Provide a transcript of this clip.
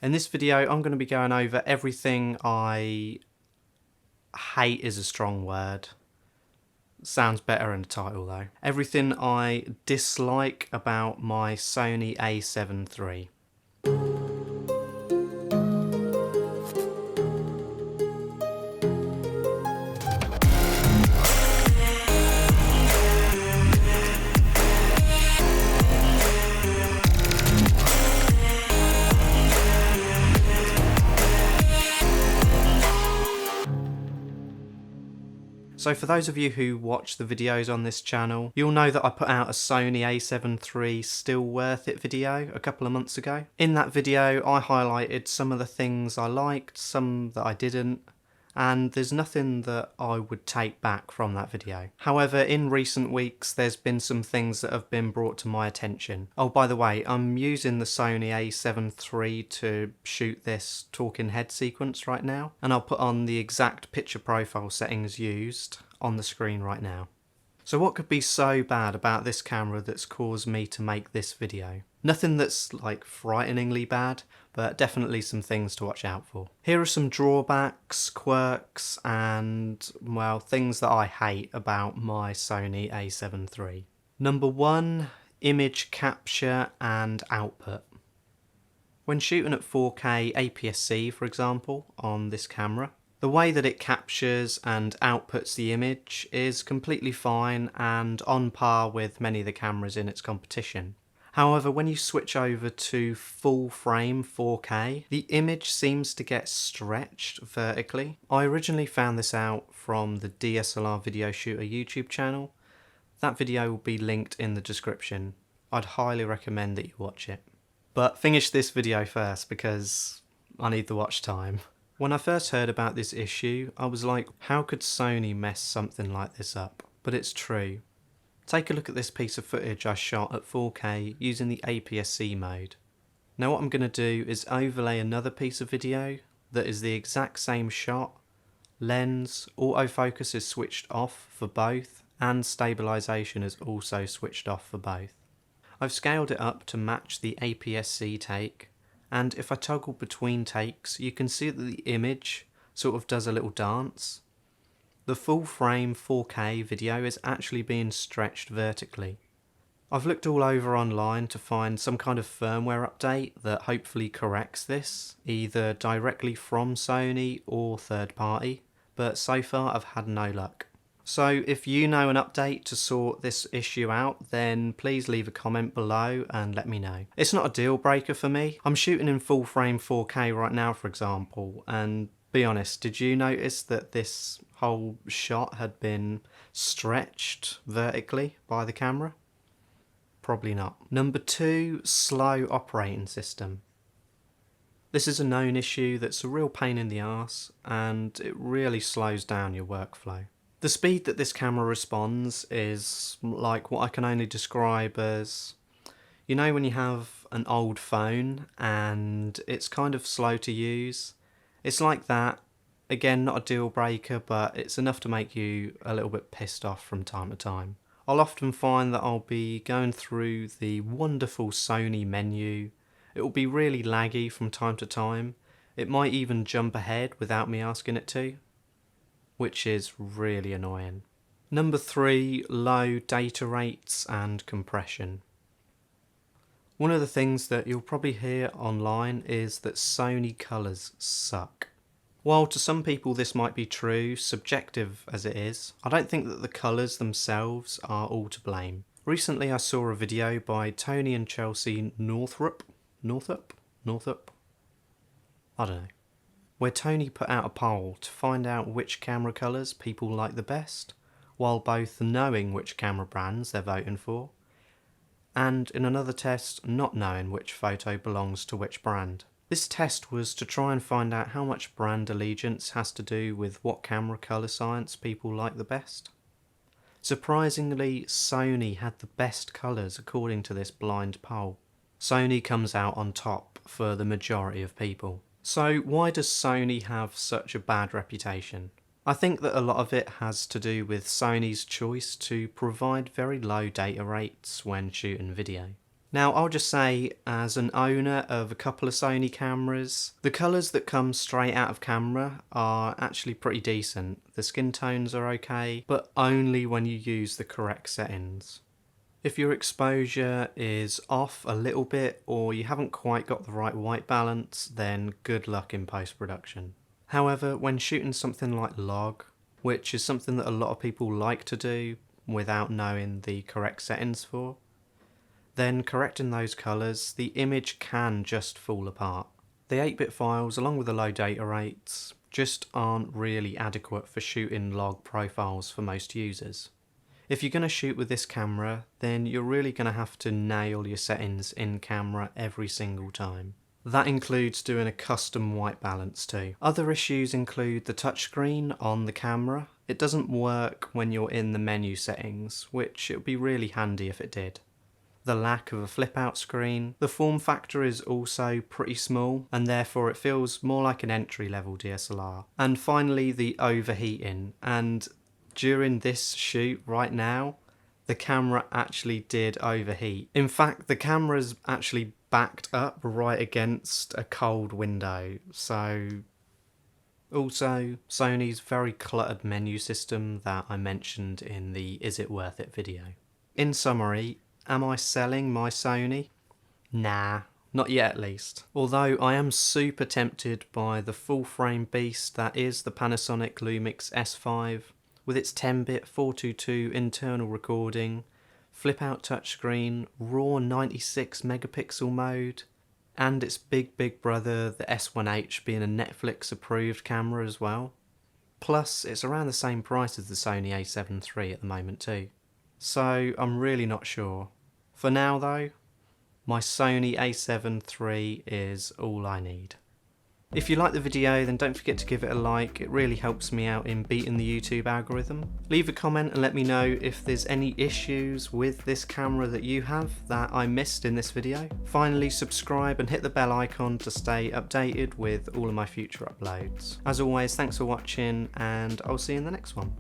In this video I'm going to be going over everything I hate is a strong word. Sounds better in the title though. Everything I dislike about my Sony A7 III. So for those of you who watch the videos on this channel, you'll know that I put out a Sony A7 III still worth it video a couple of months ago. In that video I highlighted some of the things I liked, some that I didn't, and there's nothing that I would take back from that video. However, in recent weeks there's been some things that have been brought to my attention. Oh, by the way, I'm using the Sony A7 III to shoot this talking head sequence right now, and I'll put on the exact picture profile settings used on the screen right now. So what could be so bad about this camera that's caused me to make this video? Nothing that's like frighteningly bad, but definitely some things to watch out for. Here are some drawbacks, quirks, and well, things that I hate about my Sony A7 III. Number 1, image capture and output. When shooting at 4K APS-C, for example, on this camera, the way that it captures and outputs the image is completely fine and on par with many of the cameras in its competition. However, when you switch over to full frame 4K, the image seems to get stretched vertically. I originally found this out from the DSLR Video Shooter YouTube channel. That video will be linked in the description. I'd highly recommend that you watch it. But finish this video first because I need the watch time. When I first heard about this issue, I was like, how could Sony mess something like this up? But it's true. Take a look at this piece of footage I shot at 4K using the APS-C mode. Now what I'm going to do is overlay another piece of video that is the exact same shot, lens, autofocus is switched off for both, and stabilisation is also switched off for both. I've scaled it up to match the APS-C take, and if I toggle between takes you can see that the image sort of does a little dance. The full frame 4K video is actually being stretched vertically. I've looked all over online to find some kind of firmware update that hopefully corrects this, either directly from Sony or third party, but so far I've had no luck. So if you know an update to sort this issue out, then please leave a comment below and let me know. It's not a deal breaker for me. I'm shooting in full frame 4K right now, for example, and be honest, did you notice that this whole shot had been stretched vertically by the camera? Probably not. Number 2, slow operating system. This is a known issue that's a real pain in the arse, and it really slows down your workflow. The speed that this camera responds is like what I can only describe as, you know when you have an old phone and it's kind of slow to use? It's like that. Again, not a deal breaker, but it's enough to make you a little bit pissed off from time to time. I'll often find that I'll be going through the wonderful Sony menu. It will be really laggy from time to time. It might even jump ahead without me asking it to, which is really annoying. Number 3, low data rates and compression. One of the things that you'll probably hear online is that Sony colours suck. While to some people this might be true, subjective as it is, I don't think that the colours themselves are all to blame. Recently I saw a video by Tony and Chelsea Northup? I don't know. Where Tony put out a poll to find out which camera colours people like the best, while both knowing which camera brands they're voting for, and in another test not knowing which photo belongs to which brand. This test was to try and find out how much brand allegiance has to do with what camera colour science people like the best. Surprisingly, Sony had the best colours according to this blind poll. Sony comes out on top for the majority of people. So why does Sony have such a bad reputation? I think that a lot of it has to do with Sony's choice to provide very low data rates when shooting video. Now I'll just say, as an owner of a couple of Sony cameras, the colours that come straight out of camera are actually pretty decent. The skin tones are okay, but only when you use the correct settings. If your exposure is off a little bit or you haven't quite got the right white balance, then good luck in post-production. However, when shooting something like log, which is something that a lot of people like to do without knowing the correct settings for, then correcting those colours, the image can just fall apart. The 8-bit files, along with the low data rates, just aren't really adequate for shooting log profiles for most users. If you're going to shoot with this camera, then you're really going to have to nail your settings in camera every single time. That includes doing a custom white balance too. Other issues include the touchscreen on the camera. It doesn't work when you're in the menu settings, which it would be really handy if it did. The lack of a flip out screen. The form factor is also pretty small and therefore it feels more like an entry level DSLR. And finally the overheating, and during this shoot right now the camera actually did overheat. In fact, the camera's actually backed up right against a cold window. So also Sony's very cluttered menu system that I mentioned in the Is It Worth It video. In summary, am I selling my Sony? Nah, not yet at least. Although I am super tempted by the full frame beast that is the Panasonic Lumix S5 with its 10-bit 422 internal recording, flip out touchscreen, raw 96 megapixel mode, and its big brother the S1H being a Netflix approved camera as well. Plus it's around the same price as the Sony A7 III at the moment too. So I'm really not sure. For now though, my Sony A7 III is all I need. If you like the video, then don't forget to give it a like. It really helps me out in beating the YouTube algorithm. Leave a comment and let me know if there's any issues with this camera that you have that I missed in this video. Finally, subscribe and hit the bell icon to stay updated with all of my future uploads. As always, thanks for watching and I'll see you in the next one.